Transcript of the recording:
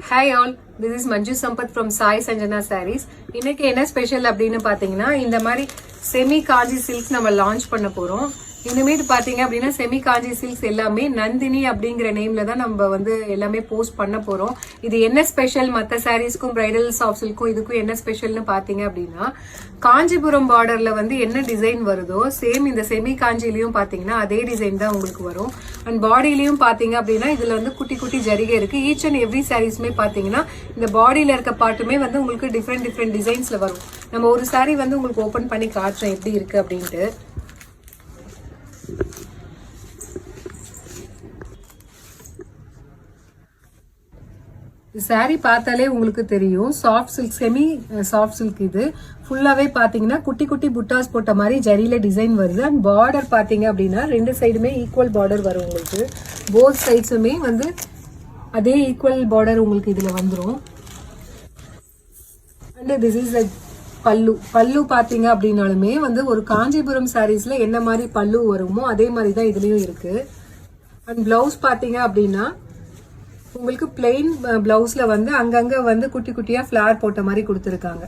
Hi all, this is Manju Sampath from Sai Sanjana Sarees. இன்னைக்கு என்ன special அப்படின்னு பாத்தீங்கன்னா இந்த மாதிரி செமி காஞ்சி சில்க்ஸ் நம்ம லான்ச் பண்ண போறோம். இனிமேட்டு பாத்தீங்க அப்படின்னா செமி காஞ்சி சில்க்ஸ் எல்லாமே நந்தினி அப்படிங்கிற நேம்ல தான் நம்ம வந்து எல்லாமே போஸ்ட் பண்ண போறோம். இது என்ன ஸ்பெஷல் மற்ற சாரீஸ்க்கும் பிரைடல் சாஃப்ட் சில்க்கும் இதுக்கும் என்ன ஸ்பெஷல்னு பாத்தீங்க அப்படின்னா காஞ்சிபுரம் பார்டர்ல வந்து என்ன டிசைன் வருதோ சேம் இந்த செமி காஞ்சிலையும் பாத்தீங்கன்னா அதே டிசைன் தான் உங்களுக்கு வரும். அண்ட் பாடியிலையும் பாத்தீங்க அப்படின்னா இதுல வந்து குட்டி குட்டி ஜரிகை இருக்கு. ஈச் அண்ட் எவ்ரி சாரீஸ்மே பாத்தீங்கன்னா இந்த பாடியில இருக்க பாட்டுமே வந்து உங்களுக்கு டிஃப்ரெண்ட் டிசைன்ஸ்ல வரும். நம்ம ஒரு சாரீ வந்து உங்களுக்கு ஓபன் பண்ணி காட்டுறேன் எப்படி இருக்கு அப்படின்ட்டு. சாரி பார்த்தாலே உங்களுக்கு தெரியும் soft silk semi soft silk. இது ஃபுல்லாவே பாத்தீங்கன்னா குட்டி குட்டி புட்டாஸ் போட்ட மாதிரி ஜரியில டிசைன் வருது. அண்ட் பார்டர் பாத்தீங்க அப்படின்னா ரெண்டு சைடுமே ஈக்குவல் பார்டர் வரும் உங்களுக்கு. போத் சைட்ஸுமே வந்து அதே ஈக்குவல் பார்டர் உங்களுக்கு இதுல வந்துடும். அண்ட் திஸ் இஸ் பல்லு பாத்தீங்க அப்படின்னாலுமே வந்து ஒரு காஞ்சிபுரம் சாரீஸ்ல என்ன மாதிரி பல்லு வருமோ அதே மாதிரி தான் இதுலயும் இருக்கு. அண்ட் பிளவுஸ் பாத்தீங்க அப்படின்னா உங்களுக்கு பிளெயின் பிளவுஸ்ல வந்து அங்கங்க வந்து குட்டி குட்டியா ஃபிளவர் போட்ட மாதிரி கொடுத்துருக்காங்க.